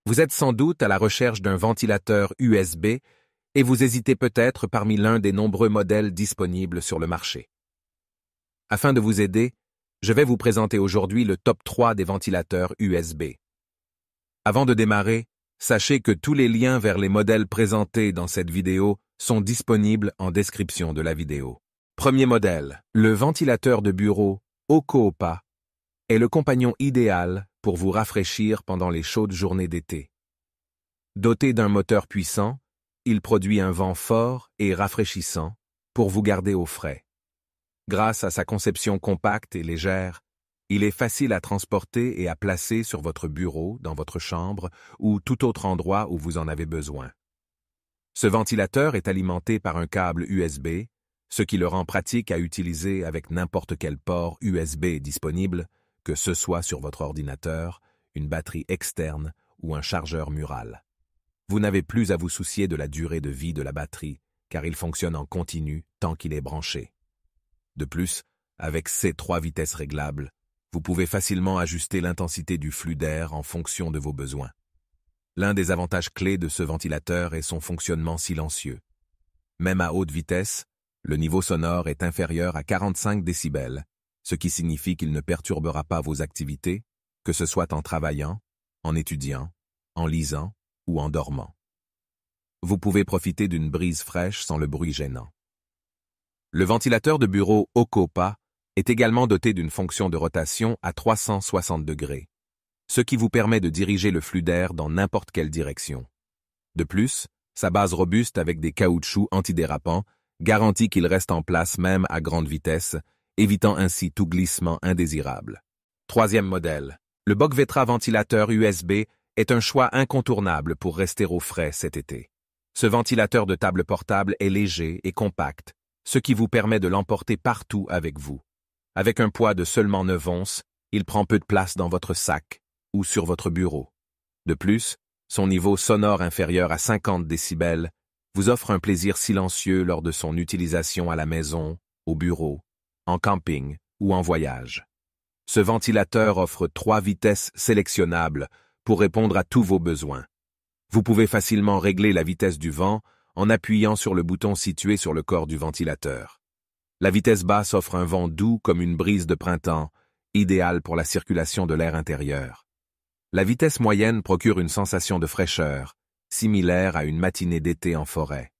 Vous êtes sans doute à la recherche d'un ventilateur USB et vous hésitez peut-être parmi l'un des nombreux modèles disponibles sur le marché. Afin de vous aider, je vais vous présenter aujourd'hui le top 3 des ventilateurs USB. Avant de démarrer, sachez que tous les liens vers les modèles présentés dans cette vidéo sont disponibles en description de la vidéo. Premier modèle, le ventilateur de bureau Okoopa est le compagnon idéal pour vous rafraîchir pendant les chaudes journées d'été. Doté d'un moteur puissant, il produit un vent fort et rafraîchissant pour vous garder au frais. Grâce à sa conception compacte et légère, il est facile à transporter et à placer sur votre bureau, dans votre chambre ou tout autre endroit où vous en avez besoin. Ce ventilateur est alimenté par un câble USB, ce qui le rend pratique à utiliser avec n'importe quel port USB disponible, que ce soit sur votre ordinateur, une batterie externe ou un chargeur mural. Vous n'avez plus à vous soucier de la durée de vie de la batterie, car il fonctionne en continu tant qu'il est branché. De plus, avec ses 3 vitesses réglables, vous pouvez facilement ajuster l'intensité du flux d'air en fonction de vos besoins. L'un des avantages clés de ce ventilateur est son fonctionnement silencieux. Même à haute vitesse, le niveau sonore est inférieur à 45 décibels, ce qui signifie qu'il ne perturbera pas vos activités, que ce soit en travaillant, en étudiant, en lisant ou en dormant. Vous pouvez profiter d'une brise fraîche sans le bruit gênant. Le ventilateur de bureau Okoopa est également doté d'une fonction de rotation à 360 degrés, ce qui vous permet de diriger le flux d'air dans n'importe quelle direction. De plus, sa base robuste avec des caoutchoucs antidérapants garantit qu'il reste en place même à grande vitesse, évitant ainsi tout glissement indésirable. Troisième modèle, le Bogvetra ventilateur USB est un choix incontournable pour rester au frais cet été. Ce ventilateur de table portable est léger et compact, ce qui vous permet de l'emporter partout avec vous. Avec un poids de seulement 9 onces, il prend peu de place dans votre sac ou sur votre bureau. De plus, son niveau sonore inférieur à 50 décibels vous offre un plaisir silencieux lors de son utilisation à la maison, au bureau, en camping ou en voyage. Ce ventilateur offre 3 vitesses sélectionnables pour répondre à tous vos besoins. Vous pouvez facilement régler la vitesse du vent en appuyant sur le bouton situé sur le corps du ventilateur. La vitesse basse offre un vent doux comme une brise de printemps, idéal pour la circulation de l'air intérieur. La vitesse moyenne procure une sensation de fraîcheur, similaire à une matinée d'été en forêt.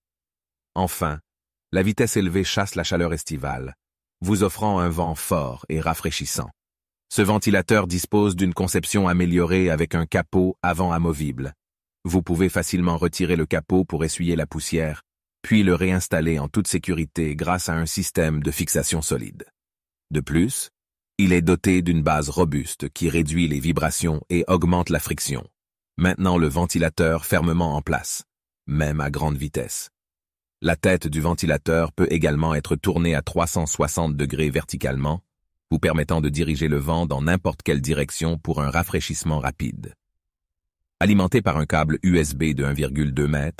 Enfin, la vitesse élevée chasse la chaleur estivale, vous offrant un vent fort et rafraîchissant. Ce ventilateur dispose d'une conception améliorée avec un capot avant amovible. Vous pouvez facilement retirer le capot pour essuyer la poussière, puis le réinstaller en toute sécurité grâce à un système de fixation solide. De plus, il est doté d'une base robuste qui réduit les vibrations et augmente la friction, maintenant le ventilateur fermement en place, même à grande vitesse. La tête du ventilateur peut également être tournée à 360 degrés verticalement, vous permettant de diriger le vent dans n'importe quelle direction pour un rafraîchissement rapide. Alimenté par un câble USB de 1,2 m,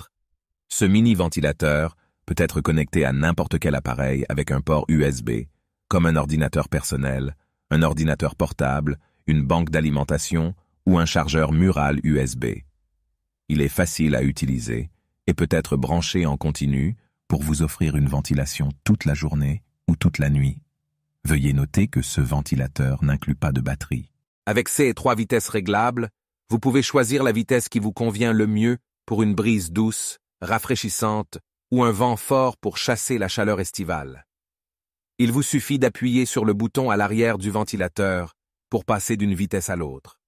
ce mini-ventilateur peut être connecté à n'importe quel appareil avec un port USB, comme un ordinateur personnel, un ordinateur portable, une banque d'alimentation ou un chargeur mural USB. Il est facile à utiliser et peut être branché en continu pour vous offrir une ventilation toute la journée ou toute la nuit. Veuillez noter que ce ventilateur n'inclut pas de batterie. Avec ses 3 vitesses réglables, vous pouvez choisir la vitesse qui vous convient le mieux pour une brise douce, rafraîchissante ou un vent fort pour chasser la chaleur estivale. Il vous suffit d'appuyer sur le bouton à l'arrière du ventilateur pour passer d'une vitesse à l'autre.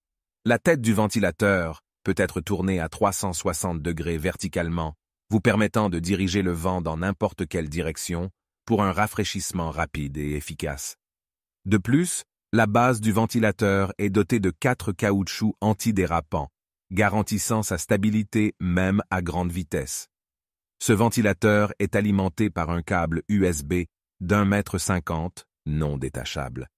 La tête du ventilateur peut être tournée à 360 degrés verticalement, vous permettant de diriger le vent dans n'importe quelle direction pour un rafraîchissement rapide et efficace. De plus, la base du ventilateur est dotée de 4 caoutchoucs antidérapants, garantissant sa stabilité même à grande vitesse. Ce ventilateur est alimenté par un câble USB d'1,50 m non détachable,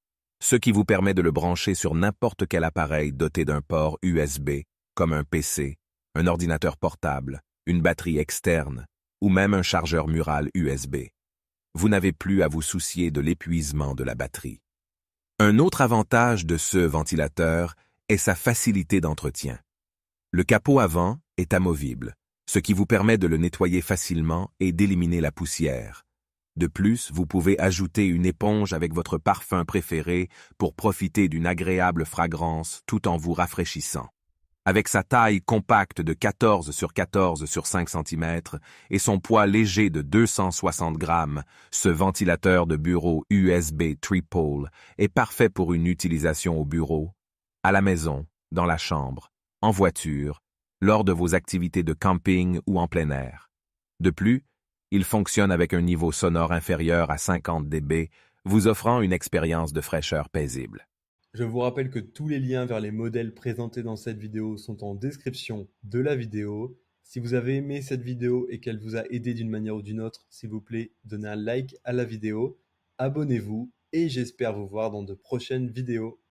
ce qui vous permet de le brancher sur n'importe quel appareil doté d'un port USB, comme un PC, un ordinateur portable, une batterie externe ou même un chargeur mural USB. Vous n'avez plus à vous soucier de l'épuisement de la batterie. Un autre avantage de ce ventilateur est sa facilité d'entretien. Le capot avant est amovible, ce qui vous permet de le nettoyer facilement et d'éliminer la poussière. De plus, vous pouvez ajouter une éponge avec votre parfum préféré pour profiter d'une agréable fragrance tout en vous rafraîchissant. Avec sa taille compacte de 14 sur 14 sur 5 cm et son poids léger de 260 grammes, ce ventilateur de bureau USB Tripole est parfait pour une utilisation au bureau, à la maison, dans la chambre, en voiture, lors de vos activités de camping ou en plein air. De plus, il fonctionne avec un niveau sonore inférieur à 50 dB, vous offrant une expérience de fraîcheur paisible. Je vous rappelle que tous les liens vers les modèles présentés dans cette vidéo sont en description de la vidéo. Si vous avez aimé cette vidéo et qu'elle vous a aidé d'une manière ou d'une autre, s'il vous plaît, donnez un like à la vidéo, abonnez-vous et j'espère vous voir dans de prochaines vidéos.